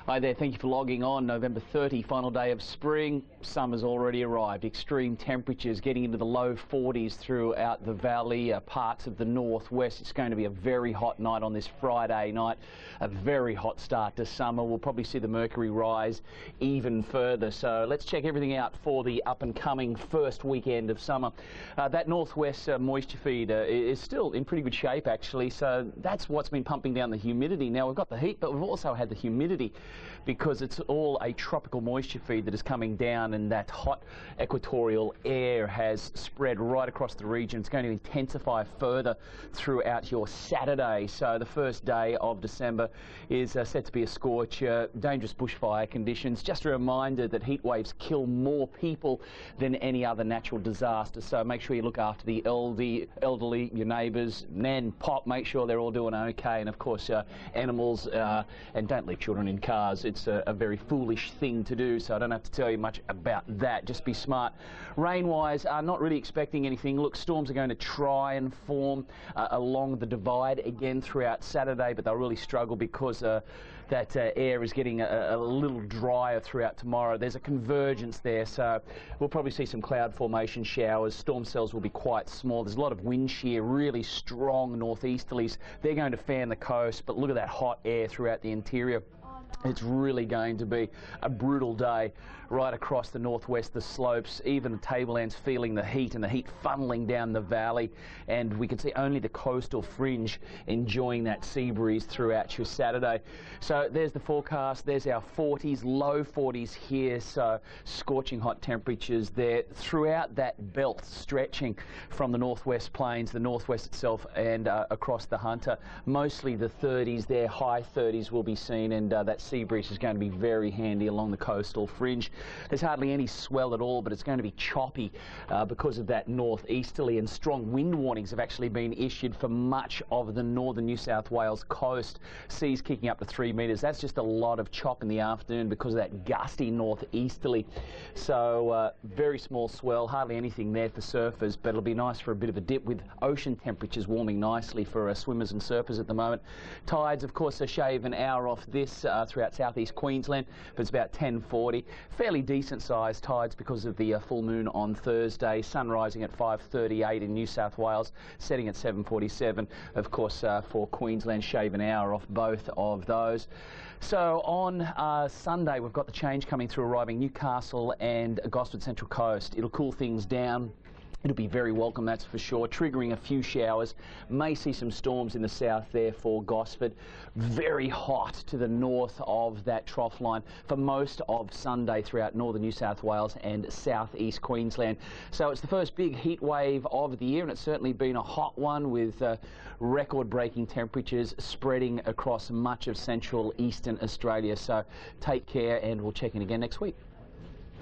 Hi there, thank you for logging on. November 30, final day of spring. Summer's already arrived. Extreme temperatures getting into the low 40s throughout the valley, parts of the northwest. It's going to be a very hot night on this Friday night. A very hot start to summer. We'll probably see the mercury rise even further. So let's check everything out for the up and coming first weekend of summer. That northwest moisture feed is still in pretty good shape actually. So that's what's been pumping down the humidity. Now we've got the heat, but we've also had the humidity, because it's all a tropical moisture feed that is coming down, and that hot equatorial air has spread right across the region. It's going to intensify further throughout your Saturday. So the first day of December is set to be a scorcher, dangerous bushfire conditions. Just a reminder that heat waves kill more people than any other natural disaster. So make sure you look after the elderly, your neighbours, nan, pop, make sure they're all doing okay. And of course animals, and don't leave children in cars. It's a very foolish thing to do, so I don't have to tell you much about that. Just be smart. Rain-wise, not really expecting anything. Look, storms are going to try and form along the divide again throughout Saturday, but they'll really struggle because that air is getting a little drier throughout tomorrow. There's a convergence there, so we'll probably see some cloud formation showers. Storm cells will be quite small. There's a lot of wind shear, really strong northeasterlies. They're going to fan the coast, but look at that hot air throughout the interior. It's really going to be a brutal day right across the northwest, the slopes, even the tablelands feeling the heat, and the heat funneling down the valley, and we can see only the coastal fringe enjoying that sea breeze throughout your Saturday. So there's the forecast. There's our 40s, low 40s here, so scorching hot temperatures there throughout that belt stretching from the northwest plains, the northwest itself, and across the Hunter. Mostly the 30s there, high 30s will be seen, and that sea breeze is going to be very handy along the coastal fringe. There's hardly any swell at all, but it's going to be choppy because of that northeasterly, and strong wind warnings have actually been issued for much of the northern New South Wales coast. Seas kicking up to 3 metres. That's just a lot of chop in the afternoon because of that gusty northeasterly. So very small swell, hardly anything there for surfers, but it'll be nice for a bit of a dip with ocean temperatures warming nicely for swimmers and surfers at the moment. Tides, of course, shave an hour off this throughout southeast Queensland, but it's about 10:40. Fairly decent sized tides because of the full moon on Thursday. Sun rising at 5:38 in New South Wales, setting at 7:47. Of course, for Queensland, shave an hour off both of those. So on Sunday, we've got the change coming through, arriving Newcastle and Gosford Central Coast. It'll cool things down. It'll be very welcome, that's for sure, triggering a few showers. May see some storms in the south there for Gosford. Very hot to the north of that trough line for most of Sunday throughout northern New South Wales and southeast Queensland. So it's the first big heat wave of the year, and it's certainly been a hot one with record-breaking temperatures spreading across much of central eastern Australia. So take care, and we'll check in again next week.